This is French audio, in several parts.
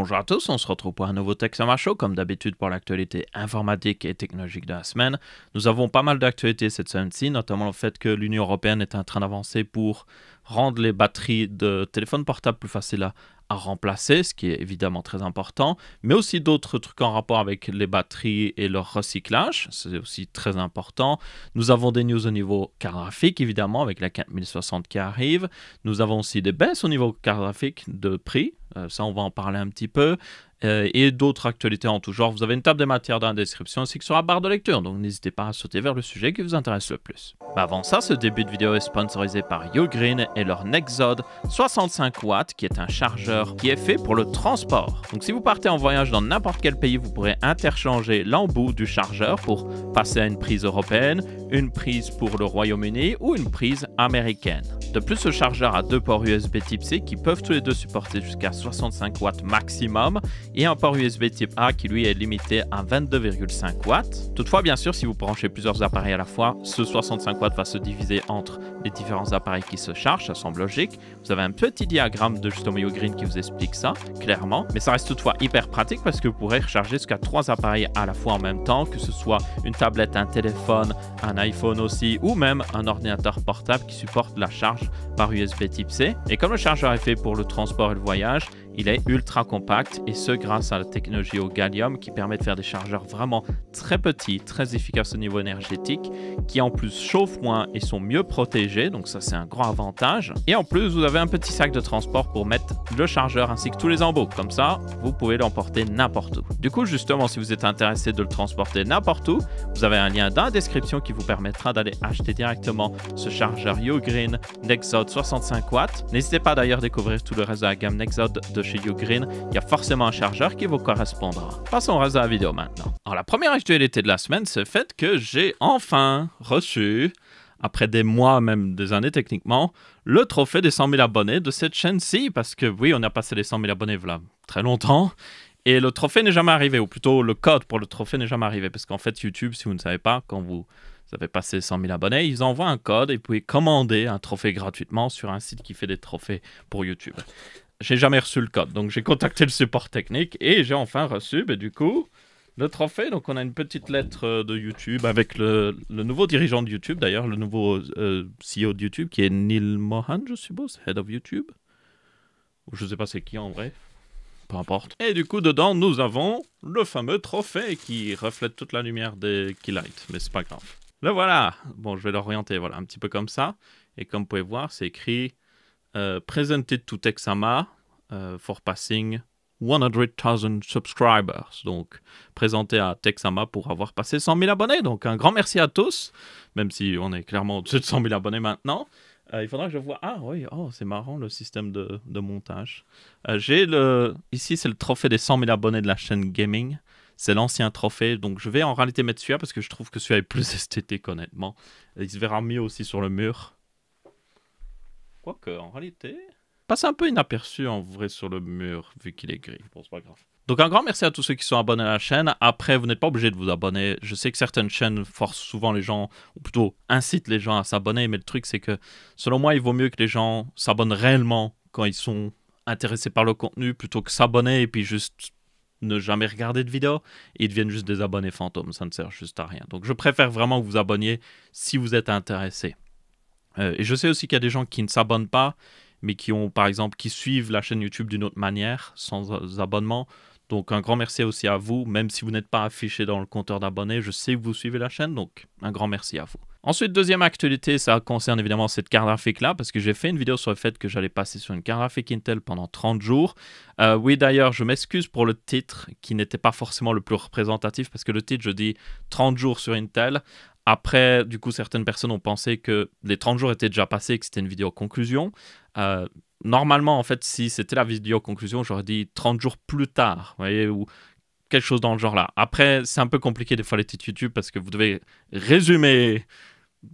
Bonjour à tous, on se retrouve pour un nouveau Techsama Show, comme d'habitude pour l'actualité informatique et technologique de la semaine. Nous avons pas mal d'actualités cette semaine-ci, notamment le fait que l'Union européenne est en train d'avancer pour rendre les batteries de téléphones portables plus faciles à remplacer, ce qui est évidemment très important, mais aussi d'autres trucs en rapport avec les batteries et leur recyclage, c'est aussi très important. Nous avons des news au niveau carte graphique, évidemment, avec la 4060 qui arrive. Nous avons aussi des baisses au niveau carte graphique de prix, ça on va en parler un petit peu. Et d'autres actualités en tout genre. Vous avez une table des matières dans la description ainsi que sur la barre de lecture, donc n'hésitez pas à sauter vers le sujet qui vous intéresse le plus. Mais avant ça, ce début de vidéo est sponsorisé par Ugreen et leur Nexode 65 watts qui est un chargeur qui est fait pour le transport. Donc si vous partez en voyage dans n'importe quel pays, vous pourrez interchanger l'embout du chargeur pour passer à une prise européenne, une prise pour le Royaume-Uni ou une prise américaine. De plus, ce chargeur a deux ports USB type C qui peuvent tous les deux supporter jusqu'à 65 watts maximum et un port USB type A qui lui est limité à 22,5 watts. Toutefois, bien sûr, si vous branchez plusieurs appareils à la fois, ce 65 watts va se diviser entre les différents appareils qui se chargent, ça semble logique. Vous avez un petit diagramme de justement Ugreen qui vous explique ça, clairement. Mais ça reste toutefois hyper pratique parce que vous pourrez recharger jusqu'à 3 appareils à la fois en même temps, que ce soit une tablette, un téléphone, un iPhone aussi, ou même un ordinateur portable qui supporte la charge par USB type C. Et comme le chargeur est fait pour le transport et le voyage, il est ultra compact et ce grâce à la technologie au gallium qui permet de faire des chargeurs vraiment très petits, très efficaces au niveau énergétique, qui en plus chauffent moins et sont mieux protégés, donc ça c'est un grand avantage. Et en plus vous avez un petit sac de transport pour mettre le chargeur ainsi que tous les embouts, comme ça vous pouvez l'emporter n'importe où. Du coup justement si vous êtes intéressé de le transporter n'importe où, vous avez un lien dans la description qui vous permettra d'aller acheter directement ce chargeur Ugreen Nexode 65 watts. N'hésitez pas d'ailleurs à découvrir tout le reste de la gamme Nexode de chez Ugreen, il y a forcément un chargeur qui vous correspondra. Passons au reste de la vidéo maintenant. Alors la première actualité de la semaine, c'est le fait que j'ai enfin reçu, après des mois, même des années techniquement, le trophée des 100 000 abonnés de cette chaîne-ci, parce que oui, on a passé les 100 000 abonnés voilà très longtemps, et le trophée n'est jamais arrivé, ou plutôt le code pour le trophée n'est jamais arrivé, parce qu'en fait YouTube, si vous ne savez pas, quand vous avez passé 100 000 abonnés, ils envoient un code et vous pouvez commander un trophée gratuitement sur un site qui fait des trophées pour YouTube. J'ai jamais reçu le code, donc j'ai contacté le support technique et j'ai enfin reçu, du coup, le trophée. Donc on a une petite lettre de YouTube avec le nouveau dirigeant de YouTube, d'ailleurs, le nouveau CEO de YouTube, qui est Neil Mohan, je suppose, Head of YouTube. Je sais pas c'est qui en vrai, peu importe. Et du coup, dedans, nous avons le fameux trophée qui reflète toute la lumière des keylights, mais c'est pas grave. Le voilà. Bon, je vais l'orienter, voilà, un petit peu comme ça. Et comme vous pouvez voir, c'est écrit Presented to Techsama for passing 100,000 subscribers. Donc, présenté à Techsama pour avoir passé 100 000 abonnés. Donc, un grand merci à tous, même si on est clairement au-dessus de 100 000 abonnés maintenant. Il faudra que je vois... Ah oui, oh, c'est marrant le système de montage. Ici, c'est le trophée des 100 000 abonnés de la chaîne Gaming. C'est l'ancien trophée, donc je vais en réalité mettre celui-là parce que je trouve que celui-là est plus esthétique, honnêtement. Il se verra mieux aussi sur le mur. Quoique, en réalité, passe un peu inaperçu en vrai sur le mur, vu qu'il est gris. Bon, c'est pas grave. Donc un grand merci à tous ceux qui sont abonnés à la chaîne. Après, vous n'êtes pas obligé de vous abonner. Je sais que certaines chaînes forcent souvent les gens, ou plutôt incitent les gens à s'abonner, mais le truc c'est que, selon moi, il vaut mieux que les gens s'abonnent réellement quand ils sont intéressés par le contenu, plutôt que s'abonner et puis juste ne jamais regarder de vidéo, et ils deviennent juste des abonnés fantômes. Ça ne sert juste à rien. Donc je préfère vraiment que vous abonniez si vous êtes intéressé. Et je sais aussi qu'il y a des gens qui ne s'abonnent pas, mais qui ont, par exemple, qui suivent la chaîne YouTube d'une autre manière, sans abonnement. Donc un grand merci aussi à vous, même si vous n'êtes pas affiché dans le compteur d'abonnés, je sais que vous suivez la chaîne, donc un grand merci à vous. Ensuite, deuxième actualité, ça concerne évidemment cette carte graphique-là, parce que j'ai fait une vidéo sur le fait que j'allais passer sur une carte graphique Intel pendant 30 jours. Oui, d'ailleurs, je m'excuse pour le titre, qui n'était pas forcément le plus représentatif, parce que le titre, je dis 30 jours sur Intel. Après, du coup, certaines personnes ont pensé que les 30 jours étaient déjà passés et que c'était une vidéo conclusion. Normalement, en fait, si c'était la vidéo conclusion, j'aurais dit 30 jours plus tard, vous voyez, ou quelque chose dans le genre là. Après, c'est un peu compliqué des fois les titres YouTube parce que vous devez résumer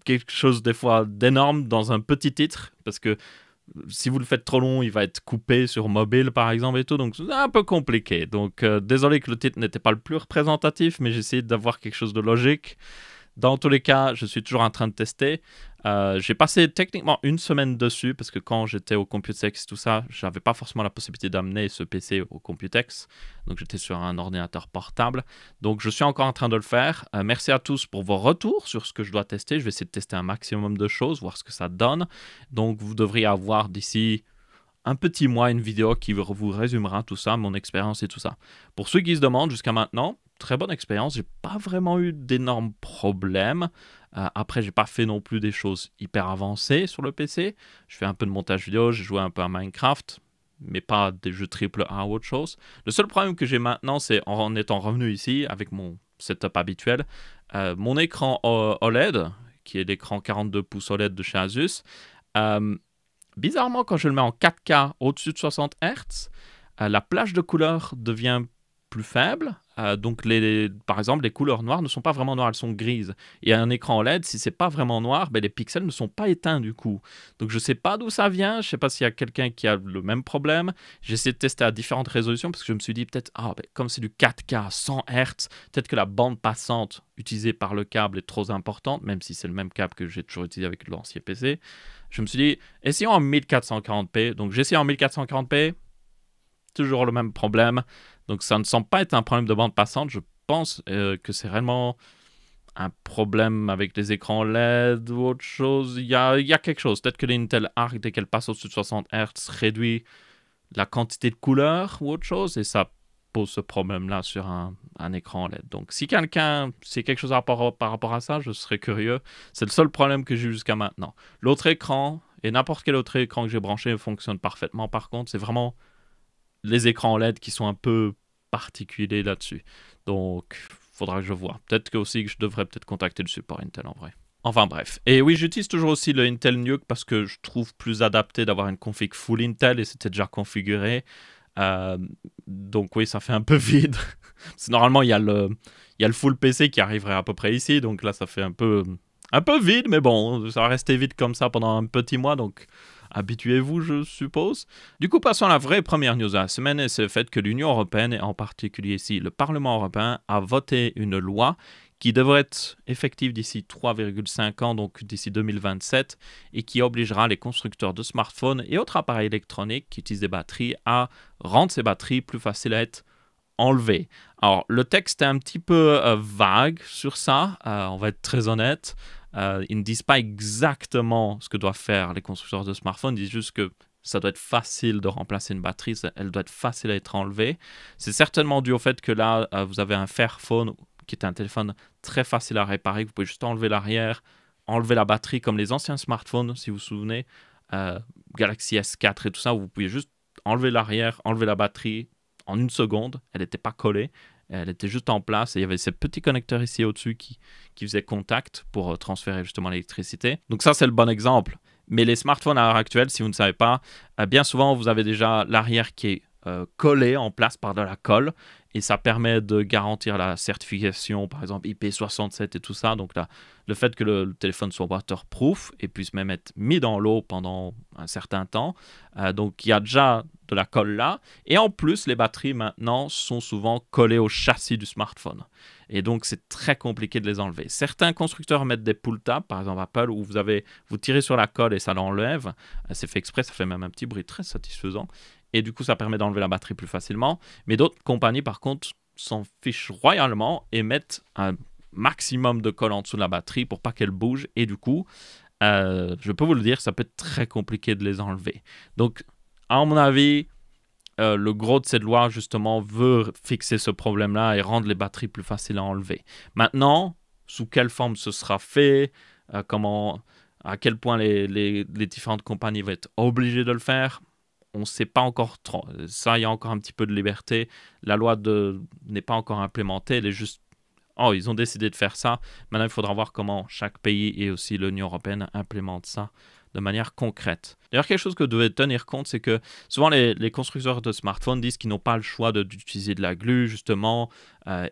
quelque chose des fois d'énorme dans un petit titre, parce que si vous le faites trop long, il va être coupé sur mobile par exemple et tout, donc c'est un peu compliqué. Donc désolé que le titre n'était pas le plus représentatif, mais j'ai essayé d'avoir quelque chose de logique. Dans tous les cas, je suis toujours en train de tester. J'ai passé techniquement une semaine dessus parce que quand j'étais au Computex, tout ça, j'avais pas forcément la possibilité d'amener ce PC au Computex. Donc j'étais sur un ordinateur portable. Donc je suis encore en train de le faire. Merci à tous pour vos retours sur ce que je dois tester. Je vais essayer de tester un maximum de choses, voir ce que ça donne. Donc vous devriez avoir d'ici un petit mois une vidéo qui vous résumera tout ça, mon expérience et tout ça. Pour ceux qui se demandent jusqu'à maintenant, très bonne expérience. J'ai pas vraiment eu d'énormes problèmes. Après, j'ai pas fait non plus des choses hyper avancées sur le PC. Je fais un peu de montage vidéo, j'ai joué un peu à Minecraft, mais pas des jeux AAA ou autre chose. Le seul problème que j'ai maintenant, c'est en étant revenu ici avec mon setup habituel, mon écran OLED, qui est l'écran 42 pouces OLED de chez Asus, bizarrement, quand je le mets en 4K au-dessus de 60 Hz, la plage de couleurs devient plus faible. Donc, par exemple, les couleurs noires ne sont pas vraiment noires, elles sont grises. Et un écran OLED, si c'est pas vraiment noir, ben, les pixels ne sont pas éteints du coup. Donc, je sais pas d'où ça vient. Je sais pas s'il y a quelqu'un qui a le même problème. J'ai essayé de tester à différentes résolutions parce que je me suis dit peut-être, comme c'est du 4K, 100 Hz, peut-être que la bande passante utilisée par le câble est trop importante, même si c'est le même câble que j'ai toujours utilisé avec l'ancien PC. Je me suis dit, essayons en 1440p. Donc, j'ai essayé en 1440p. Toujours le même problème. Donc, ça ne semble pas être un problème de bande passante. Je pense que c'est réellement un problème avec les écrans LED ou autre chose. Il y a quelque chose. Peut-être que l'Intel Arc, dès qu'elle passe au-dessus de 60 Hz, réduit la quantité de couleurs ou autre chose. Et ça pose ce problème-là sur un écran LED. Donc, si quelqu'un sait quelque chose par rapport à ça, je serais curieux. C'est le seul problème que j'ai eu jusqu'à maintenant. L'autre écran et n'importe quel autre écran que j'ai branché fonctionne parfaitement. Par contre, c'est vraiment les écrans LED qui sont un peu particuliers là-dessus. Donc, faudra que je vois. Peut-être que aussi que je devrais peut-être contacter le support Intel en vrai. Enfin bref. Et oui, j'utilise toujours aussi le Intel Nuke parce que je trouve plus adapté d'avoir une config full Intel et c'était déjà configuré. Donc oui, ça fait un peu vide. Normalement, il y a le full PC qui arriverait à peu près ici. Donc là, ça fait un peu vide, mais bon, ça va rester vide comme ça pendant un petit mois. Donc habituez-vous, je suppose. Du coup, passons à la vraie première news de la semaine, et c'est le fait que l'Union européenne, et en particulier ici le Parlement européen, a voté une loi qui devrait être effective d'ici 3,5 ans, donc d'ici 2027, et qui obligera les constructeurs de smartphones et autres appareils électroniques qui utilisent des batteries à rendre ces batteries plus faciles à être enlevées. Alors, le texte est un petit peu vague sur ça, on va être très honnête. Ils ne disent pas exactement ce que doivent faire les constructeurs de smartphones, ils disent juste que ça doit être facile de remplacer une batterie, elle doit être facile à être enlevée. C'est certainement dû au fait que là, vous avez un Fairphone, qui est un téléphone très facile à réparer. Vous pouvez juste enlever l'arrière, enlever la batterie, comme les anciens smartphones, si vous vous souvenez, Galaxy S4 et tout ça, vous pouvez juste enlever l'arrière, enlever la batterie en une seconde. Elle n'était pas collée. Elle était juste en place et il y avait ces petits connecteurs ici au-dessus qui faisaient contact pour transférer justement l'électricité. Donc ça, c'est le bon exemple. Mais les smartphones à l'heure actuelle, si vous ne savez pas, bien souvent, vous avez déjà l'arrière qui est collé en place par de la colle et ça permet de garantir la certification, par exemple IP67 et tout ça. Donc là, le fait que le téléphone soit waterproof et puisse même être mis dans l'eau pendant un certain temps. Donc il y a déjà de la colle là. Et en plus, les batteries maintenant sont souvent collées au châssis du smartphone. Et donc, c'est très compliqué de les enlever. Certains constructeurs mettent des pull tabs, par exemple Apple, où vous tirez sur la colle et ça l'enlève. C'est fait exprès, ça fait même un petit bruit très satisfaisant. Et du coup, ça permet d'enlever la batterie plus facilement. Mais d'autres compagnies, par contre, s'en fichent royalement et mettent un maximum de colle en dessous de la batterie pour pas qu'elle bouge. Et du coup, je peux vous le dire, ça peut être très compliqué de les enlever. Donc, à mon avis, le gros de cette loi, justement, veut fixer ce problème-là et rendre les batteries plus faciles à enlever. Maintenant, sous quelle forme ce sera fait, à quel point les différentes compagnies vont être obligées de le faire, on ne sait pas encore trop. Ça, il y a encore un petit peu de liberté. La loi n'est pas encore implémentée, elle est juste... ils ont décidé de faire ça. Maintenant, il faudra voir comment chaque pays et aussi l'Union européenne implémentent ça de manière concrète. D'ailleurs, quelque chose que vous devez tenir compte, c'est que souvent les constructeurs de smartphones disent qu'ils n'ont pas le choix d'utiliser de la glue, justement,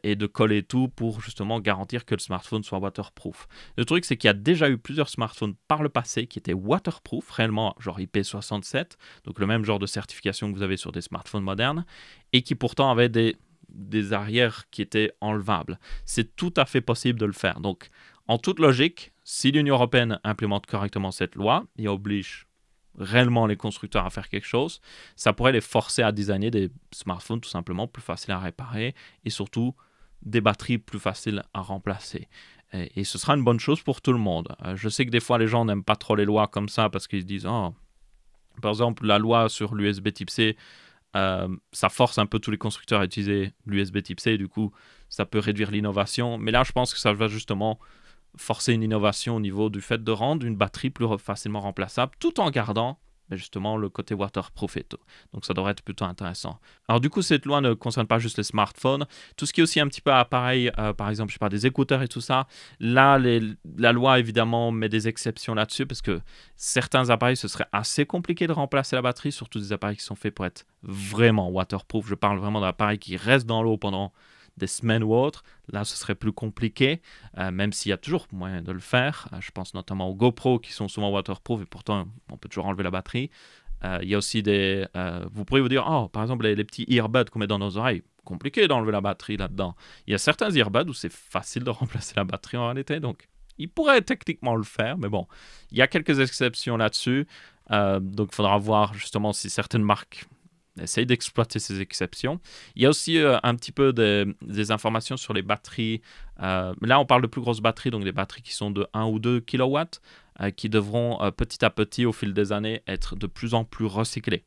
et de coller tout pour justement garantir que le smartphone soit waterproof. Le truc, c'est qu'il y a déjà eu plusieurs smartphones par le passé qui étaient waterproof, réellement genre IP67, donc le même genre de certification que vous avez sur des smartphones modernes, et qui pourtant avaient des arrières qui étaient enlevables. C'est tout à fait possible de le faire. Donc, En toute logique, si l'Union européenne implémente correctement cette loi et oblige réellement les constructeurs à faire quelque chose, ça pourrait les forcer à designer des smartphones tout simplement plus faciles à réparer et surtout des batteries plus faciles à remplacer. Et ce sera une bonne chose pour tout le monde. Je sais que des fois les gens n'aiment pas trop les lois comme ça parce qu'ils se disent oh, par exemple la loi sur l'USB type C, ça force un peu tous les constructeurs à utiliser l'USB type C et du coup ça peut réduire l'innovation. Mais là je pense que ça va justement forcer une innovation au niveau du fait de rendre une batterie plus facilement remplaçable tout en gardant justement le côté waterproof et tout. Donc ça devrait être plutôt intéressant. Alors du coup cette loi ne concerne pas juste les smartphones, tout ce qui est aussi un petit peu appareil, par exemple je sais pas, des écouteurs et tout ça, là la loi évidemment met des exceptions là-dessus parce que certains appareils ce serait assez compliqué de remplacer la batterie, surtout des appareils qui sont faits pour être vraiment waterproof. Je parle vraiment d'appareils qui restent dans l'eau pendant des semaines ou autres. Là, ce serait plus compliqué, même s'il y a toujours moyen de le faire. Je pense notamment aux GoPro qui sont souvent waterproof et pourtant, on peut toujours enlever la batterie. Il y a aussi des... vous pourriez vous dire, oh, par exemple, les petits earbuds qu'on met dans nos oreilles, compliqué d'enlever la batterie là-dedans. Il y a certains earbuds où c'est facile de remplacer la batterie en réalité, donc ils pourraient techniquement le faire, mais bon, il y a quelques exceptions là-dessus. Donc, il faudra voir justement si certaines marques essaye d'exploiter ces exceptions. Il y a aussi un petit peu des informations sur les batteries. Là, on parle de plus grosses batteries, donc des batteries qui sont de 1 ou 2 kW, qui devront petit à petit, au fil des années, être de plus en plus recyclées.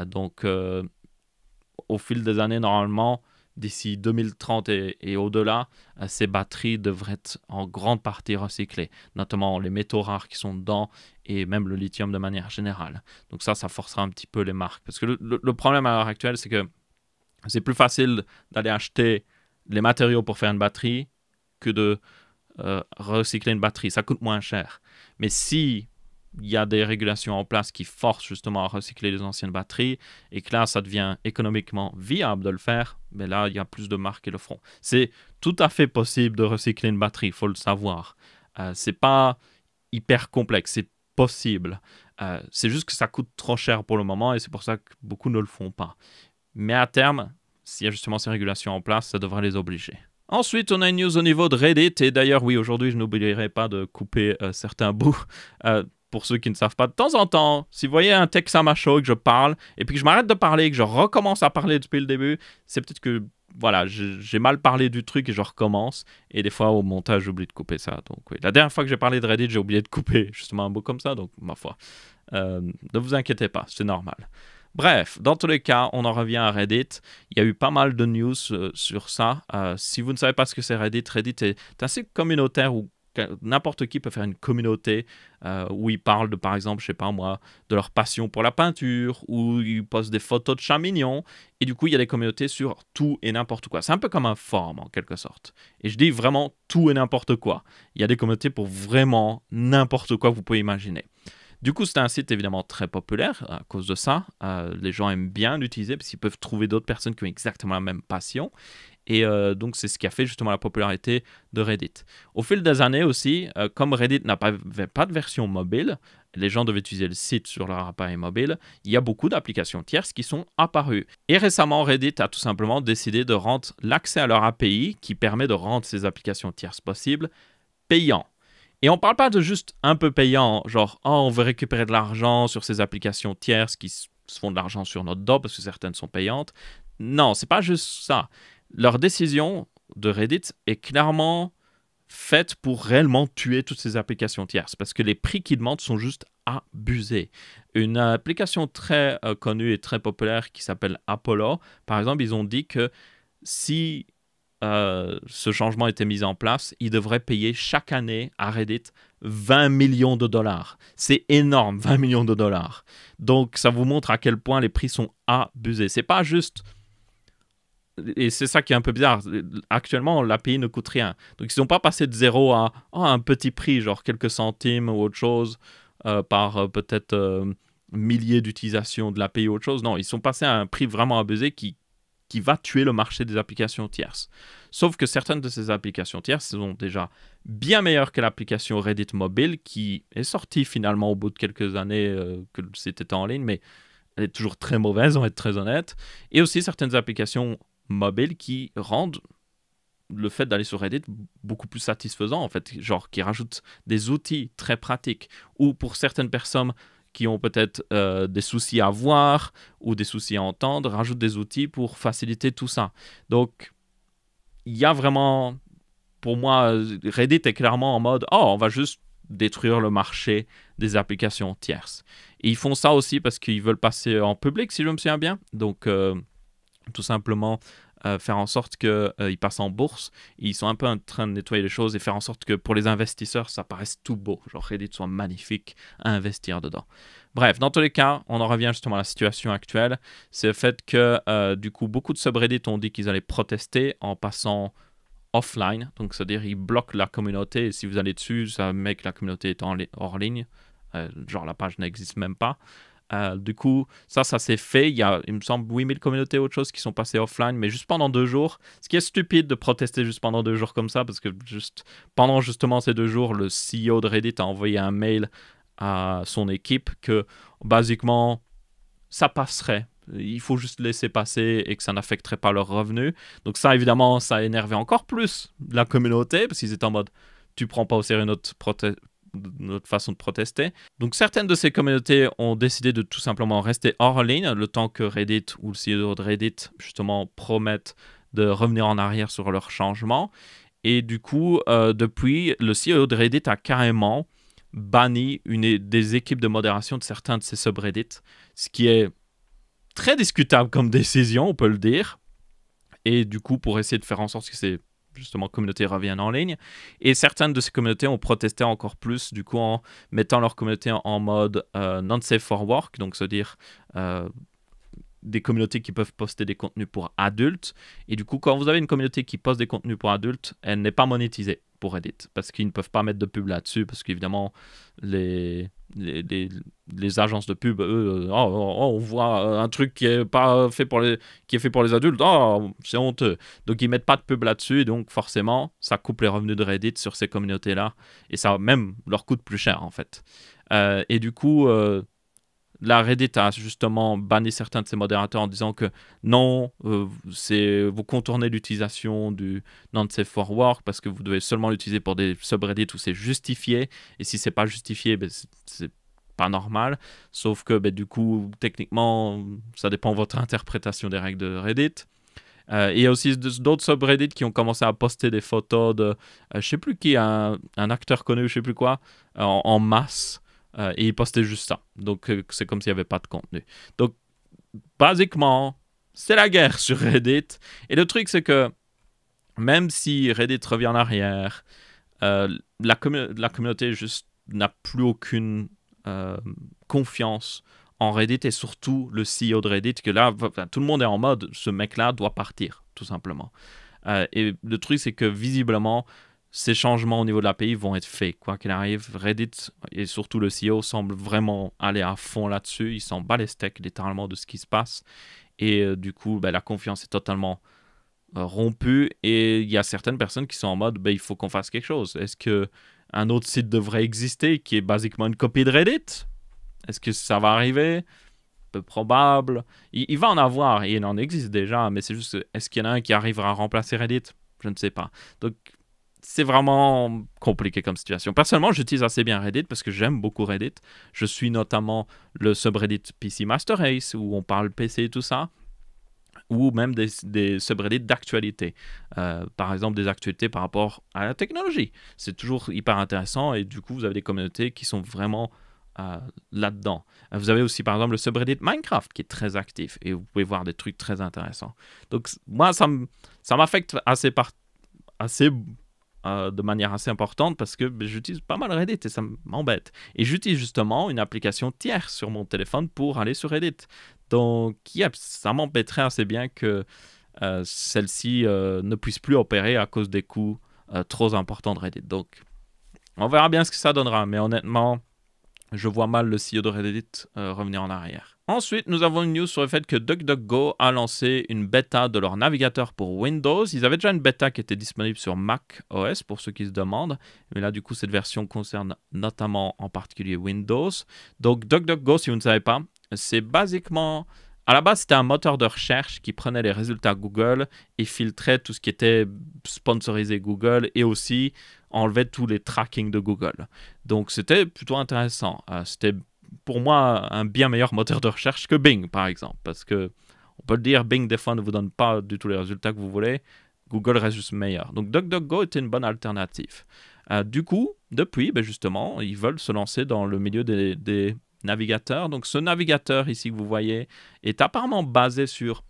Donc, au fil des années, normalement, d'ici 2030 et au-delà, ces batteries devraient être en grande partie recyclées, notamment les métaux rares qui sont dedans et même le lithium de manière générale. Donc ça forcera un petit peu les marques. Parce que le problème à l'heure actuelle, c'est que c'est plus facile d'aller acheter les matériaux pour faire une batterie que de recycler une batterie. Ça coûte moins cher. Mais si il y a des régulations en place qui forcent justement à recycler les anciennes batteries et que là, ça devient économiquement viable de le faire, mais là, il y a plus de marques qui le feront. C'est tout à fait possible de recycler une batterie, il faut le savoir. C'est pas hyper complexe, c'est possible. C'est juste que ça coûte trop cher pour le moment et c'est pour ça que beaucoup ne le font pas. Mais à terme, s'il y a justement ces régulations en place, ça devrait les obliger. Ensuite, on a une news au niveau de Reddit. Et d'ailleurs, oui, aujourd'hui, je n'oublierai pas de couper certains bouts. Pour ceux qui ne savent pas, de temps en temps, si vous voyez un texte à ma show et que je parle, et puis que je m'arrête de parler et que je recommence à parler depuis le début, c'est peut-être que, voilà, j'ai mal parlé du truc et je recommence. Et des fois, au montage, j'oublie de couper ça. Donc, oui. La dernière fois que j'ai parlé de Reddit, j'ai oublié de couper justement un bout comme ça. Donc, ma foi, ne vous inquiétez pas, c'est normal. Bref, dans tous les cas, on en revient à Reddit. Il y a eu pas mal de news sur ça. Si vous ne savez pas ce que c'est Reddit, Reddit est un site communautaire où n'importe qui peut faire une communauté où ils parlent de, par exemple, je sais pas moi, de leur passion pour la peinture, où ils postent des photos de chats mignons. Et du coup, il y a des communautés sur tout et n'importe quoi. C'est un peu comme un forum en quelque sorte. Et je dis vraiment tout et n'importe quoi. Il y a des communautés pour vraiment n'importe quoi que vous pouvez imaginer. Du coup, c'est un site évidemment très populaire à cause de ça. Les gens aiment bien l'utiliser parce qu'ils peuvent trouver d'autres personnes qui ont exactement la même passion. Et donc, c'est ce qui a fait justement la popularité de Reddit. Au fil des années aussi, comme Reddit n'avait pas de version mobile, les gens devaient utiliser le site sur leur appareil mobile, il y a beaucoup d'applications tierces qui sont apparues. Et récemment, Reddit a tout simplement décidé de rendre l'accès à leur API, qui permet de rendre ces applications tierces possibles, payant. Et on ne parle pas de juste un peu payant, genre oh, on veut récupérer de l'argent sur ces applications tierces qui se font de l'argent sur notre dos parce que certaines sont payantes. Non, c'est pas juste ça. Leur décision de Reddit est clairement faite pour réellement tuer toutes ces applications tierces parce que les prix qu'ils demandent sont juste abusés. Une application très connue et très populaire qui s'appelle Apollo, par exemple, ils ont dit que si ce changement était mis en place, ils devraient payer chaque année à Reddit 20 millions de dollars. C'est énorme, 20 millions de dollars. Donc, ça vous montre à quel point les prix sont abusés. C'est pas juste... Et c'est ça qui est un peu bizarre. Actuellement, l'API ne coûte rien. Donc, ils n'ont pas passé de 0 à un petit prix, genre quelques centimes ou autre chose, par peut-être milliers d'utilisations de l'API ou autre chose. Non, ils sont passés à un prix vraiment abusé qui va tuer le marché des applications tierces. Sauf que certaines de ces applications tierces sont déjà bien meilleures que l'application Reddit mobile qui est sortie finalement au bout de quelques années que c'était en ligne, mais elle est toujours très mauvaise, on va être très honnête. Et aussi certaines applications mobiles qui rendent le fait d'aller sur Reddit beaucoup plus satisfaisant, en fait, genre qui rajoute des outils très pratiques, ou pour certaines personnes qui ont peut-être des soucis à voir ou des soucis à entendre, rajoute des outils pour faciliter tout ça. Donc, il y a vraiment, pour moi, Reddit est clairement en mode, oh, on va juste détruire le marché des applications tierces. Et ils font ça aussi parce qu'ils veulent passer en public, si je me souviens bien. Donc, tout simplement faire en sorte qu'ils passent en bourse. Ils sont un peu en train de nettoyer les choses et faire en sorte que pour les investisseurs, ça paraisse tout beau. Genre Reddit soit magnifique à investir dedans. Bref, dans tous les cas, on en revient justement à la situation actuelle. C'est le fait que du coup, beaucoup de subreddits ont dit qu'ils allaient protester en passant offline. Donc, c'est-à-dire ils bloquent la communauté. Et si vous allez dessus, ça met que la communauté est hors ligne. Genre la page n'existe même pas. Du coup, ça s'est fait. Il y a, il me semble, 8000 communautés ou autre chose qui sont passées offline, mais juste pendant 2 jours. Ce qui est stupide de protester juste pendant 2 jours comme ça, parce que juste pendant justement ces 2 jours, le CEO de Reddit a envoyé un mail à son équipe que, basiquement, ça passerait. Il faut juste laisser passer et que ça n'affecterait pas leurs revenus. Donc ça, évidemment, ça a énervé encore plus la communauté, parce qu'ils étaient en mode, tu prends pas au sérieux notre façon de protester. Donc certaines de ces communautés ont décidé de tout simplement rester hors ligne le temps que Reddit ou le CEO de Reddit justement promettent de revenir en arrière sur leur changement. Et du coup, depuis, le CEO de Reddit a carrément banni des équipes de modération de certains de ces subreddits, ce qui est très discutable comme décision, on peut le dire. Et du coup, pour essayer de faire en sorte que ces justement communautés reviennent en ligne. Et certaines de ces communautés ont protesté encore plus, du coup, en mettant leur communauté en mode non safe for work, donc c'est-à-dire des communautés qui peuvent poster des contenus pour adultes. Et du coup, quand vous avez une communauté qui poste des contenus pour adultes, elle n'est pas monétisée pour Reddit, parce qu'ils ne peuvent pas mettre de pub là-dessus, parce qu'évidemment, les agences de pub, eux, on voit un truc qui est fait pour les adultes, c'est honteux. Donc ils mettent pas de pub là-dessus, et donc forcément, ça coupe les revenus de Reddit sur ces communautés-là, et ça même leur coûte plus cher en fait. Et du coup, la Reddit a justement banni certains de ses modérateurs en disant que non, vous contournez l'utilisation du non-safe for work parce que vous devez seulement l'utiliser pour des subreddits où c'est justifié. Et si c'est pas justifié, c'est pas normal. Sauf que du coup, techniquement, ça dépend de votre interprétation des règles de Reddit. Il y a aussi d'autres subreddits qui ont commencé à poster des photos de, je sais plus qui, un acteur connu, je sais plus quoi, en masse. Et ils postaient juste ça. Donc, c'est comme s'il n'y avait pas de contenu. Donc, basiquement, c'est la guerre sur Reddit. Et le truc, c'est que même si Reddit revient en arrière, la communauté juste n'a plus aucune confiance en Reddit et surtout le CEO de Reddit, que là, tout le monde est en mode, ce mec-là doit partir, tout simplement. Et le truc, c'est que visiblement, ces changements au niveau de l'API vont être faits. Quoi qu'il arrive, Reddit et surtout le CEO semblent vraiment aller à fond là-dessus. Ils s'en bat les steaks littéralement de ce qui se passe. Et du coup, la confiance est totalement rompue. Et il y a certaines personnes qui sont en mode, il faut qu'on fasse quelque chose. Est-ce qu'un autre site devrait exister qui est basiquement une copie de Reddit? Est-ce que ça va arriver? Peu probable. Il va en avoir, et il en existe déjà, mais c'est juste, est-ce qu'il y en a un qui arrivera à remplacer Reddit? Je ne sais pas. Donc, c'est vraiment compliqué comme situation. Personnellement, j'utilise assez bien Reddit parce que j'aime beaucoup Reddit. Je suis notamment le subreddit PC Master Race où on parle PC et tout ça, ou même des subreddits d'actualité. Par exemple, des actualités par rapport à la technologie. C'est toujours hyper intéressant et du coup, vous avez des communautés qui sont vraiment là-dedans. Vous avez aussi, par exemple, le subreddit Minecraft qui est très actif et vous pouvez voir des trucs très intéressants. Donc, moi, ça m'affecte assez de manière assez importante parce que j'utilise pas mal Reddit et ça m'embête. Et j'utilise justement une application tierce sur mon téléphone pour aller sur Reddit. Donc, ça m'embêterait assez bien que celle-ci ne puisse plus opérer à cause des coûts trop importants de Reddit. Donc, on verra bien ce que ça donnera. Mais honnêtement, je vois mal le CEO de Reddit revenir en arrière. Ensuite, nous avons une news sur le fait que DuckDuckGo a lancé une bêta de leur navigateur pour Windows. Ils avaient déjà une bêta qui était disponible sur Mac OS, pour ceux qui se demandent. Mais là, du coup, cette version concerne notamment en particulier Windows. Donc, DuckDuckGo, si vous ne savez pas, c'est basiquement À la base, c'était un moteur de recherche qui prenait les résultats Google et filtrait tout ce qui était sponsorisé Google et aussi enlevait tous les trackings de Google. Donc, c'était plutôt intéressant. C'était pour moi un bien meilleur moteur de recherche que Bing, par exemple. Parce que, on peut le dire, Bing, des fois, ne vous donne pas du tout les résultats que vous voulez. Google reste juste meilleur. Donc, DuckDuckGo était une bonne alternative. Du coup, depuis, justement, ils veulent se lancer dans le milieu des navigateur. Donc ce navigateur ici que vous voyez est apparemment basé sur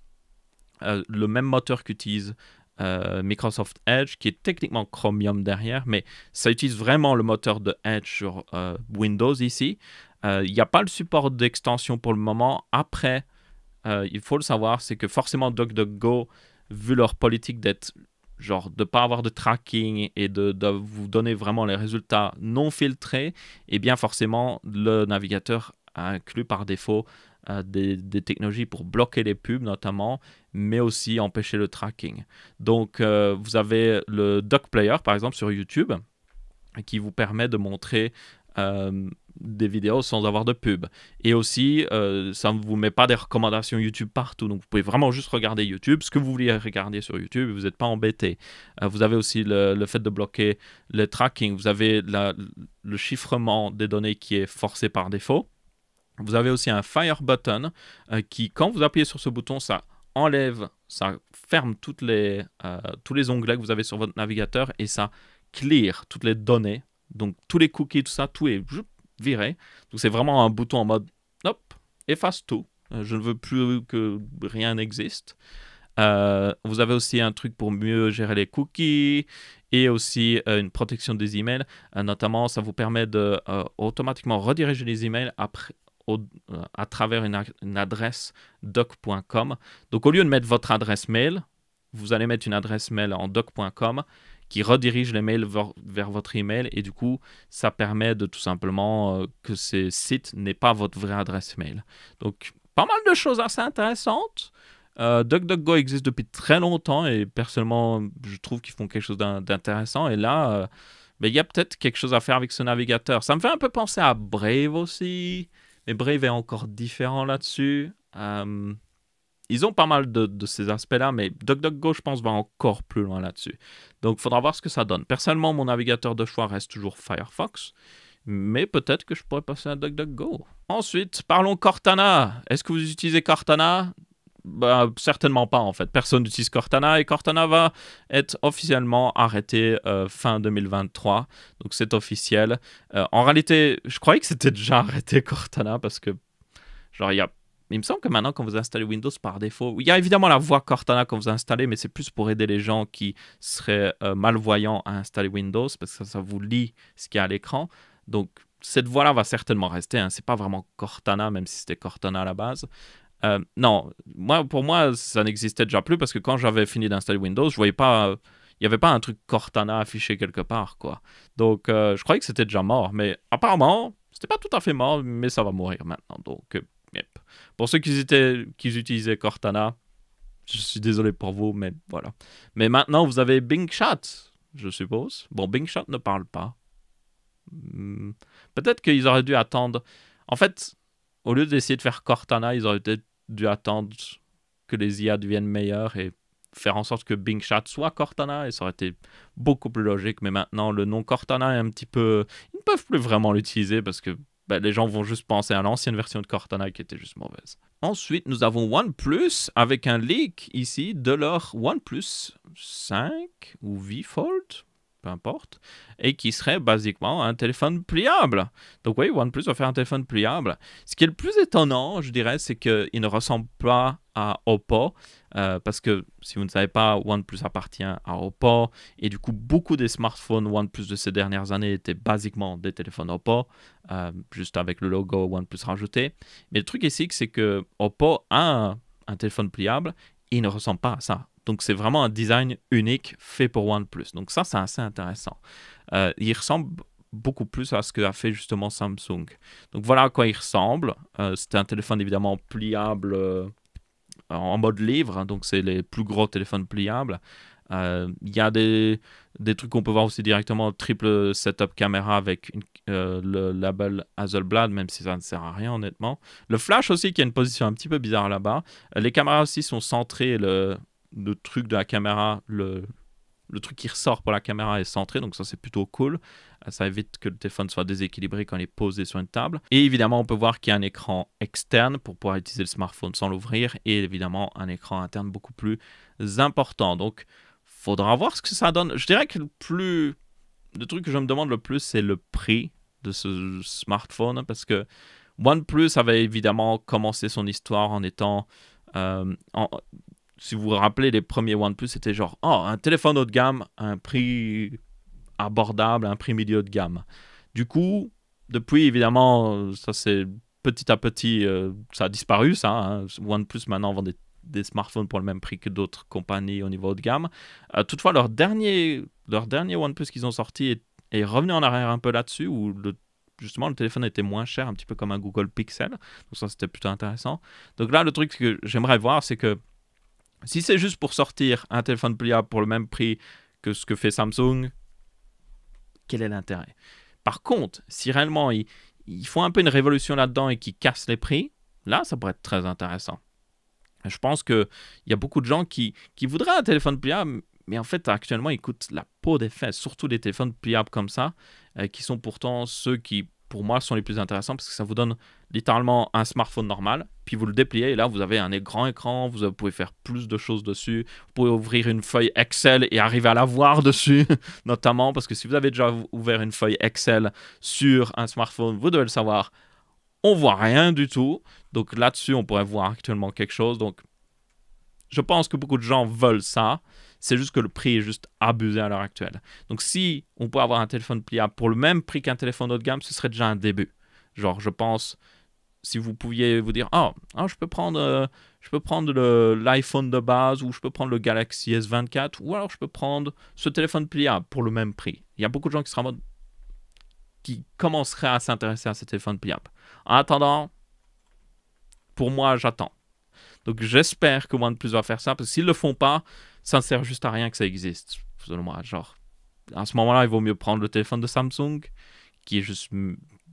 le même moteur qu'utilise Microsoft Edge, qui est techniquement Chromium derrière, mais ça utilise vraiment le moteur de Edge sur Windows ici. Il n'y a pas le support d'extension pour le moment. Après, il faut le savoir, c'est que forcément DuckDuckGo, vu leur politique d'être genre de ne pas avoir de tracking et de vous donner vraiment les résultats non filtrés, et bien forcément, le navigateur inclut par défaut des technologies pour bloquer les pubs notamment, mais aussi empêcher le tracking. Donc, vous avez le Duck Player, par exemple, sur YouTube, qui vous permet de montrer des vidéos sans avoir de pub. Et aussi, ça ne vous met pas des recommandations YouTube partout. Donc, vous pouvez vraiment juste regarder YouTube, ce que vous voulez regarder sur YouTube, et vous n'êtes pas embêté. Vous avez aussi le fait de bloquer le tracking. Vous avez le chiffrement des données qui est forcé par défaut. Vous avez aussi un Fire Button qui, quand vous appuyez sur ce bouton, ça enlève, ça ferme tous les onglets que vous avez sur votre navigateur et ça clear toutes les données. Donc, tous les cookies, tout ça, tout est viré. Donc, c'est vraiment un bouton en mode, hop, efface tout. Je ne veux plus que rien n'existe. Vous avez aussi un truc pour mieux gérer les cookies et aussi une protection des emails. Notamment, ça vous permet de automatiquement rediriger les emails à travers une adresse doc.com. Donc, au lieu de mettre votre adresse mail, vous allez mettre une adresse mail en doc.com qui redirige les mails vers votre email et du coup, ça permet de tout simplement que ces sites n'aient pas votre vraie adresse mail. Donc, pas mal de choses assez intéressantes. DuckDuckGo existe depuis très longtemps et personnellement, je trouve qu'ils font quelque chose d'intéressant. Et là, il y a peut-être quelque chose à faire avec ce navigateur. Ça me fait un peu penser à Brave aussi, mais Brave est encore différent là-dessus. Ils ont pas mal de ces aspects-là, mais DuckDuckGo, je pense, va encore plus loin là-dessus. Donc, il faudra voir ce que ça donne. Personnellement, mon navigateur de choix reste toujours Firefox, mais peut-être que je pourrais passer à DuckDuckGo. Ensuite, parlons Cortana. Est-ce que vous utilisez Cortana ? Certainement pas, en fait. Personne n'utilise Cortana et Cortana va être officiellement arrêté fin 2023. Donc, c'est officiel. En réalité, je croyais que c'était déjà arrêté Cortana parce que, genre, il me semble que maintenant, quand vous installez Windows par défaut, il y a évidemment la voix Cortana quand vous installez, mais c'est plus pour aider les gens qui seraient malvoyants à installer Windows, parce que ça vous lit ce qu'il y a à l'écran. Donc, cette voix-là va certainement rester. Hein. C'est pas vraiment Cortana, même si c'était Cortana à la base. Non, pour moi, ça n'existait déjà plus, parce que quand j'avais fini d'installer Windows, je voyais pas... Il n'y avait pas un truc Cortana affiché quelque part, quoi. Donc, je croyais que c'était déjà mort, mais apparemment, c'était pas tout à fait mort, mais ça va mourir maintenant, donc... Yep. Pour ceux qui utilisaient Cortana, je suis désolé pour vous, mais voilà. Mais maintenant, vous avez Bing Chat, je suppose. Bon, Bing Chat ne parle pas. Peut-être qu'ils auraient dû attendre. En fait, au lieu d'essayer de faire Cortana, ils auraient peut-être dû attendre que les IA deviennent meilleures et faire en sorte que Bing Chat soit Cortana, et ça aurait été beaucoup plus logique. Mais maintenant, le nom Cortana est un petit peu... Ils ne peuvent plus vraiment l'utiliser parce que les gens vont juste penser à l'ancienne version de Cortana qui était juste mauvaise. Ensuite, nous avons OnePlus avec un leak ici de leur OnePlus 5 ou V Fold, peu importe, et qui serait basiquement un téléphone pliable. Donc oui, OnePlus va faire un téléphone pliable. Ce qui est le plus étonnant, je dirais, c'est qu'il ne ressemble pas à Oppo, parce que si vous ne savez pas, OnePlus appartient à Oppo, et du coup, beaucoup des smartphones OnePlus de ces dernières années étaient basiquement des téléphones Oppo, juste avec le logo OnePlus rajouté. Mais le truc ici, c'est que Oppo a un téléphone pliable, et il ne ressemble pas à ça. Donc, c'est vraiment un design unique fait pour OnePlus. Donc, ça, c'est assez intéressant. Il ressemble beaucoup plus à ce qu'a fait justement Samsung. Donc, voilà à quoi il ressemble. C'est un téléphone évidemment pliable en mode livre. Donc, c'est les plus gros téléphones pliables. Il y a des trucs qu'on peut voir aussi directement, triple setup caméra avec le label Hasselblad, même si ça ne sert à rien honnêtement. Le flash aussi qui a une position un petit peu bizarre là-bas. Les caméras aussi sont centrées, le truc de la caméra, le truc qui ressort pour la caméra est centré, donc ça c'est plutôt cool. Ça évite que le téléphone soit déséquilibré quand il est posé sur une table. Et évidemment, on peut voir qu'il y a un écran externe pour pouvoir utiliser le smartphone sans l'ouvrir. Et évidemment, un écran interne beaucoup plus important. Donc, faudra voir ce que ça donne. Je dirais que le truc que je me demande le plus, c'est le prix de ce smartphone. Parce que OnePlus avait évidemment commencé son histoire en étant... si vous vous rappelez, les premiers OnePlus, c'était genre, un téléphone haut de gamme, un prix abordable, un prix milieu de gamme. Du coup, depuis, évidemment, ça c'est petit à petit, ça a disparu, ça. Hein. OnePlus, maintenant, vend des smartphones pour le même prix que d'autres compagnies au niveau haut de gamme. Toutefois, leur dernier OnePlus qu'ils ont sorti est revenu en arrière un peu là-dessus, où justement, le téléphone était moins cher, un petit peu comme un Google Pixel. Donc ça, c'était plutôt intéressant. Donc là, le truc que j'aimerais voir, c'est que si c'est juste pour sortir un téléphone pliable pour le même prix que ce que fait Samsung, quel est l'intérêt? Par contre, si réellement ils font un peu une révolution là-dedans et qu'ils cassent les prix, là, ça pourrait être très intéressant. Je pense qu'il y a beaucoup de gens qui voudraient un téléphone pliable, mais en fait, actuellement, ils coûtent la peau des fesses, surtout des téléphones pliables comme ça, qui sont pourtant ceux qui, pour moi, sont les plus intéressants parce que ça vous donne littéralement un smartphone normal, puis vous le dépliez et là, vous avez un grand écran, vous pouvez faire plus de choses dessus, vous pouvez ouvrir une feuille Excel et arriver à la voir dessus, notamment parce que si vous avez déjà ouvert une feuille Excel sur un smartphone, vous devez le savoir, on voit rien du tout. Donc là-dessus, on pourrait voir actuellement quelque chose. Donc, je pense que beaucoup de gens veulent ça. C'est juste que le prix est juste abusé à l'heure actuelle. Donc, si on peut avoir un téléphone pliable pour le même prix qu'un téléphone haut de gamme, ce serait déjà un début. Genre, je pense, si vous pouviez vous dire, je peux prendre l'iPhone de base, ou je peux prendre le Galaxy S24, ou alors je peux prendre ce téléphone pliable pour le même prix. Il y a beaucoup de gens qui commenceraient à s'intéresser à ce téléphone pliable. En attendant, pour moi, j'attends. Donc, j'espère que OnePlus va faire ça, parce que s'ils ne le font pas, ça ne sert juste à rien que ça existe. Selon moi, genre, à ce moment-là, il vaut mieux prendre le téléphone de Samsung, qui est juste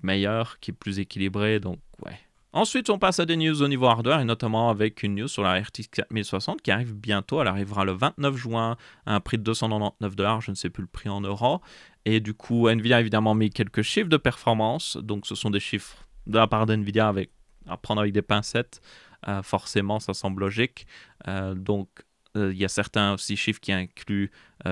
meilleur, qui est plus équilibré, donc ouais. Ensuite, on passe à des news au niveau hardware, et notamment avec une news sur la RTX 4060 qui arrive bientôt. Elle arrivera le 29 juin à un prix de 299 $, je ne sais plus le prix en euros. Et du coup, Nvidia a évidemment mis quelques chiffres de performance, donc ce sont des chiffres de la part d'Nvidia à prendre avec des pincettes. Forcément, ça semble logique. Donc, il y a certains aussi chiffres qui incluent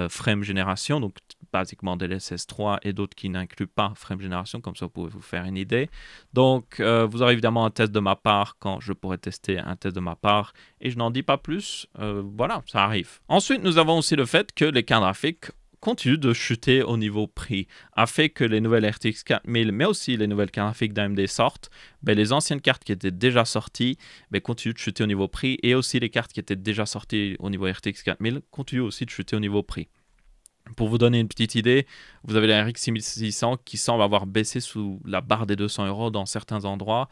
frame génération, donc basiquement DLSS 3, et d'autres qui n'incluent pas frame génération, comme ça vous pouvez vous faire une idée. Donc, vous aurez évidemment un test de ma part quand je pourrai tester un test de ma part, et je n'en dis pas plus. Voilà, ça arrive. Ensuite, nous avons aussi le fait que les cartes graphiques continue de chuter au niveau prix, a fait que les nouvelles RTX 4000, mais aussi les nouvelles cartes graphiques d'AMD sortent, les anciennes cartes qui étaient déjà sorties continuent de chuter au niveau prix, et aussi les cartes qui étaient déjà sorties au niveau RTX 4000 continuent aussi de chuter au niveau prix. Pour vous donner une petite idée, vous avez la RX 6600 qui semble avoir baissé sous la barre des 200 € dans certains endroits.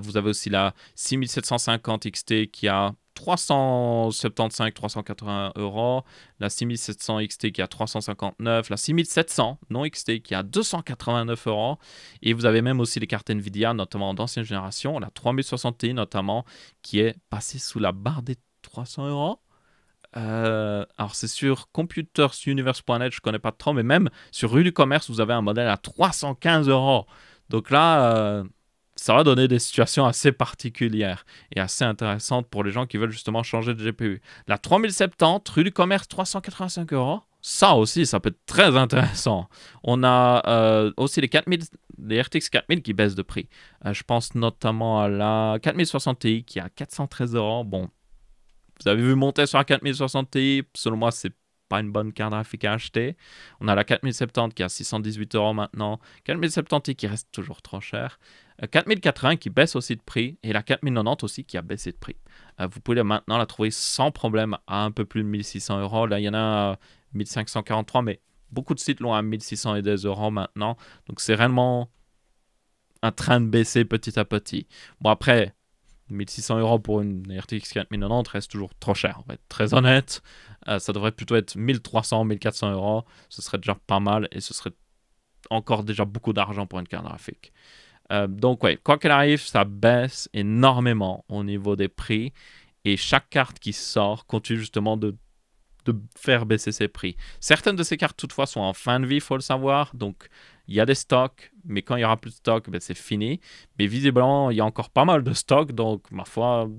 Vous avez aussi la 6750 XT qui a 375-380 €, la 6700 XT qui a 359, la 6700 non XT qui a 289 €, et vous avez même aussi les cartes Nvidia, notamment d'ancienne génération, la 3060 Ti notamment, qui est passée sous la barre des 300 €. Alors c'est sur computersuniverse.net, je ne connais pas trop, mais même sur Rue du Commerce, vous avez un modèle à 315 €. Donc là, ça va donner des situations assez particulières et assez intéressantes pour les gens qui veulent justement changer de GPU. La 3070, Rue du Commerce, 385 €. Ça aussi, ça peut être très intéressant. On a aussi les RTX 4000 qui baissent de prix. Je pense notamment à la 4060 Ti qui a 413 €. Bon, vous avez vu monter sur la 4060 Ti, selon moi, c'est pas une bonne carte graphique à acheter. On a la 4070 qui a 618 € maintenant, 4070 Ti qui reste toujours trop cher, 4080 qui baisse aussi de prix, et la 4090 aussi qui a baissé de prix. Vous pouvez maintenant la trouver sans problème à un peu plus de 1600 €. Là, il y en a à 1543, mais beaucoup de sites l'ont à 1600 et des € maintenant. Donc, c'est réellement en train de baisser petit à petit. Bon, après, 1600 € pour une RTX 4090 reste toujours trop cher. On va être très honnête. Ça devrait plutôt être 1300, 1400 €. Ce serait déjà pas mal et ce serait encore déjà beaucoup d'argent pour une carte graphique. Donc, ouais, quoi qu'il arrive, ça baisse énormément au niveau des prix. Et chaque carte qui sort continue justement de faire baisser ses prix. Certaines de ces cartes, toutefois, sont en fin de vie, il faut le savoir. Donc, il y a des stocks, mais quand il n'y aura plus de stocks, ben, c'est fini. Mais visiblement, il y a encore pas mal de stocks. Donc, ma foi,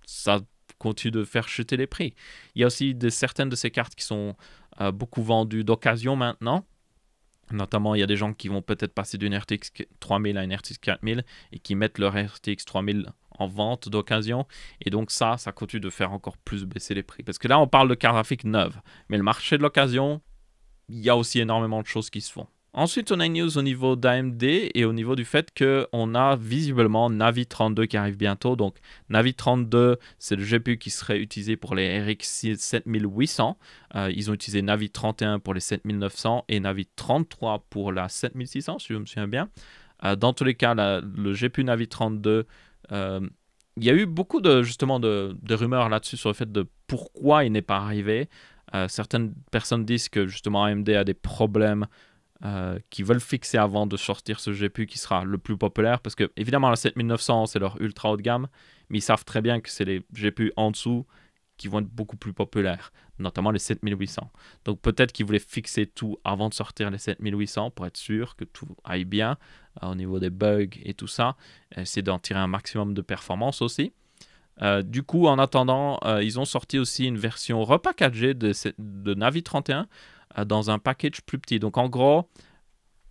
ça continue de faire chuter les prix. Il y a aussi certaines de ces cartes qui sont beaucoup vendues d'occasion maintenant. Notamment, il y a des gens qui vont peut-être passer d'une RTX 3000 à une RTX 4000 et qui mettent leur RTX 3000 en vente d'occasion. Et donc ça continue de faire encore plus baisser les prix. Parce que là, on parle de cartes graphiques neuves. Mais le marché de l'occasion, il y a aussi énormément de choses qui se font. Ensuite, on a une news au niveau d'AMD et au niveau du fait qu'on a visiblement Navi 32 qui arrive bientôt. Donc, Navi 32, c'est le GPU qui serait utilisé pour les RX 7800. Ils ont utilisé Navi 31 pour les 7900 et Navi 33 pour la 7600, si je me souviens bien. Dans tous les cas, le GPU Navi 32, il y a eu beaucoup de rumeurs là-dessus sur le fait de pourquoi il n'est pas arrivé. Certaines personnes disent que justement AMD a des problèmes qui veulent fixer avant de sortir ce GPU qui sera le plus populaire, parce que évidemment la 7900 c'est leur ultra haut de gamme, mais ils savent très bien que c'est les GPU en dessous qui vont être beaucoup plus populaires, notamment les 7800. Donc peut-être qu'ils voulaient fixer tout avant de sortir les 7800 pour être sûr que tout aille bien au niveau des bugs et tout ça, essayer d'en tirer un maximum de performance aussi. Du coup, en attendant, ils ont sorti aussi une version repackagée de Navi 31 dans un package plus petit. Donc en gros,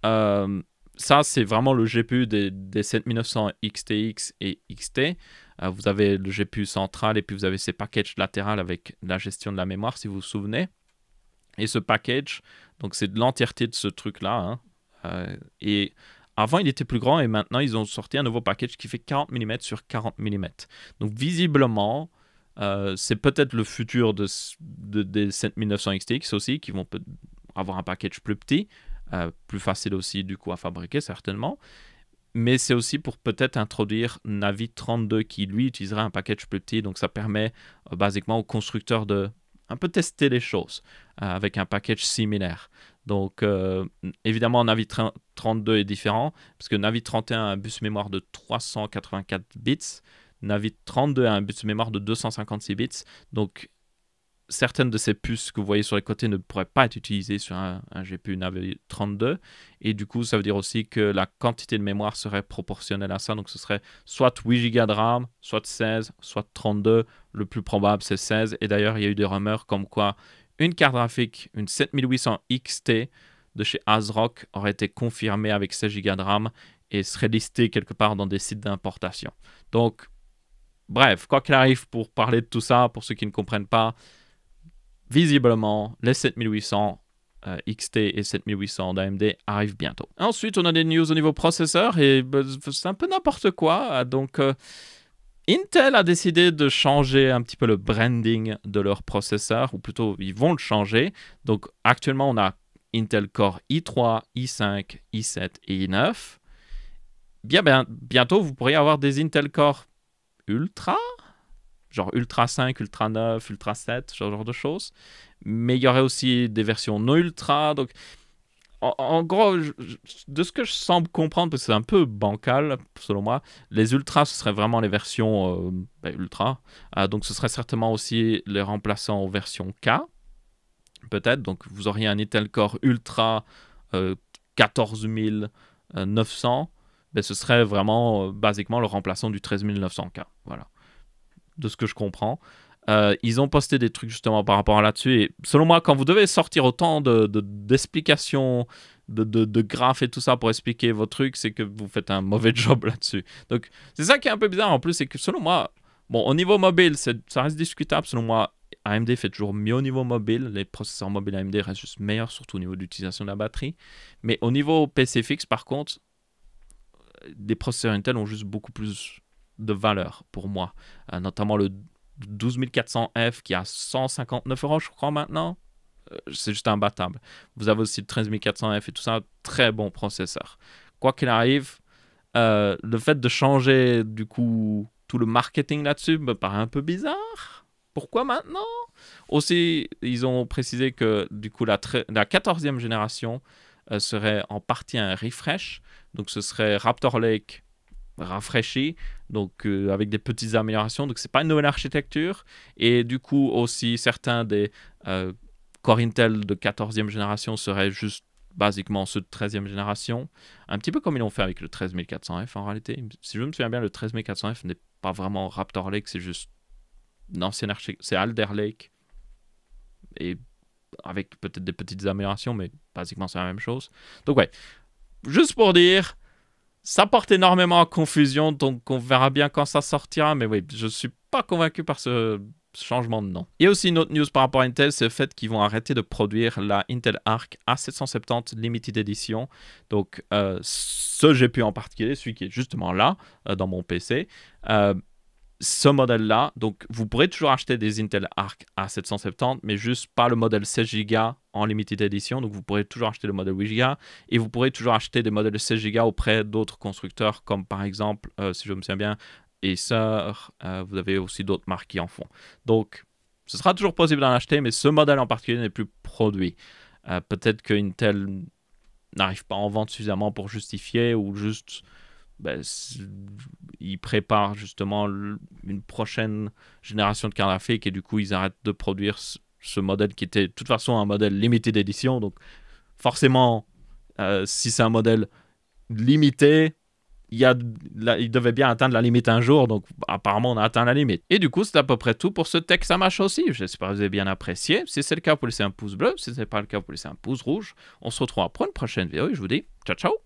ça c'est vraiment le GPU des 7900 XTX et XT. Vous avez le GPU central et puis vous avez ces packages latérales avec la gestion de la mémoire, si vous vous souvenez. Et ce package, donc c'est de l'entièreté de ce truc-là. Et avant, il était plus grand et maintenant, ils ont sorti un nouveau package qui fait 40 mm sur 40 mm. Donc visiblement, c'est peut-être le futur des 7900 XTX aussi, qui vont avoir un package plus petit, plus facile aussi du coup à fabriquer certainement. Mais c'est aussi pour peut-être introduire Navi 32 qui lui utilisera un package plus petit. Donc ça permet basiquement aux constructeurs de un peu tester les choses avec un package similaire. Donc évidemment Navi 32 est différent parce que Navi 31 a un bus mémoire de 384 bits. Navi 32 a un bus mémoire de 256 bits. Donc certaines de ces puces que vous voyez sur les côtés ne pourraient pas être utilisées sur un GPU Navi 32. Et du coup, ça veut dire aussi que la quantité de mémoire serait proportionnelle à ça. Donc, ce serait soit 8 Go de RAM, soit 16, soit 32. Le plus probable, c'est 16. Et d'ailleurs, il y a eu des rumeurs comme quoi une carte graphique, une 7800 XT de chez ASRock aurait été confirmée avec 16 Go de RAM et serait listée quelque part dans des sites d'importation. Donc, bref, quoi qu'il arrive, pour parler de tout ça, pour ceux qui ne comprennent pas, visiblement, les 7800 XT et 7800 d'AMD arrivent bientôt. Ensuite, on a des news au niveau processeur et c'est un peu n'importe quoi. Donc, Intel a décidé de changer un petit peu le branding de leur processeur, ou plutôt, ils vont le changer. Donc, actuellement, on a Intel Core i3, i5, i7 et i9. Bientôt, vous pourriez avoir des Intel Core Ultra, genre Ultra 5, Ultra 9, Ultra 7, ce genre de choses. Mais il y aurait aussi des versions non Ultra. Donc, en gros, de ce que je semble comprendre, parce que c'est un peu bancal, selon moi, les Ultra, ce seraient vraiment les versions Ultra. Donc, ce serait certainement aussi les remplaçants aux versions K, peut-être. Donc, vous auriez un Intel Core Ultra 14900. Ce serait vraiment, basiquement, le remplaçant du 13900K. Voilà. De ce que je comprends. Ils ont posté des trucs justement par rapport à là-dessus. Et selon moi, quand vous devez sortir autant d'explications, de graphes et tout ça pour expliquer vos trucs, c'est que vous faites un mauvais job là-dessus. Donc, c'est ça qui est un peu bizarre en plus, c'est que selon moi, bon, au niveau mobile, ça reste discutable. Selon moi, AMD fait toujours mieux au niveau mobile. Les processeurs mobiles AMD restent juste meilleurs, surtout au niveau de l'utilisation de la batterie. Mais au niveau PC fixe, par contre, les processeurs Intel ont juste beaucoup plus de valeur pour moi, notamment le 12400F qui a 159 € je crois maintenant, c'est juste imbattable. Vous avez aussi le 13400F et tout ça, très bon processeur. Quoi qu'il arrive, le fait de changer du coup tout le marketing là-dessus me paraît un peu bizarre. Pourquoi maintenant? Aussi, ils ont précisé que du coup, la 14e génération serait en partie un refresh. Donc, ce serait Raptor Lake rafraîchi, donc avec des petites améliorations. Donc, c'est pas une nouvelle architecture. Et du coup, aussi, certains des Core Intel de 14e génération seraient juste basiquement ceux de 13e génération. Un petit peu comme ils l'ont fait avec le 13400F en réalité. Si je me souviens bien, le 13400F n'est pas vraiment Raptor Lake, c'est juste une ancienne architecture. C'est Alder Lake. Et avec peut-être des petites améliorations, mais basiquement c'est la même chose. Donc ouais, juste pour dire, ça porte énormément à confusion, donc on verra bien quand ça sortira, mais oui, je suis pas convaincu par ce changement de nom. Il y a aussi une autre news par rapport à Intel, c'est le fait qu'ils vont arrêter de produire la Intel Arc A770 Limited Edition. Donc ce GPU en particulier, celui qui est justement là, dans mon PC, ce modèle-là, donc vous pourrez toujours acheter des Intel Arc A770, mais juste pas le modèle 16 Go en Limited Edition. Donc vous pourrez toujours acheter le modèle 8 Go et vous pourrez toujours acheter des modèles 16 Go auprès d'autres constructeurs, comme par exemple, si je me souviens bien, Acer. Vous avez aussi d'autres marques qui en font. Donc ce sera toujours possible d'en acheter, mais ce modèle en particulier n'est plus produit. Peut-être que Intel n'arrive pas à en vendre suffisamment pour justifier, ou juste ils préparent justement une prochaine génération de cartes graphiques et du coup ils arrêtent de produire ce modèle qui était de toute façon un modèle limited edition. Donc forcément, si c'est un modèle limité, il devait bien atteindre la limite un jour, donc apparemment on a atteint la limite. Et du coup c'est à peu près tout pour ce Tech Ça Marche aussi. J'espère que vous avez bien apprécié. Si c'est le cas, vous pouvez laisser un pouce bleu. Si ce n'est pas le cas, vous pouvez laisser un pouce rouge. On se retrouvera pour une prochaine vidéo et je vous dis ciao ciao.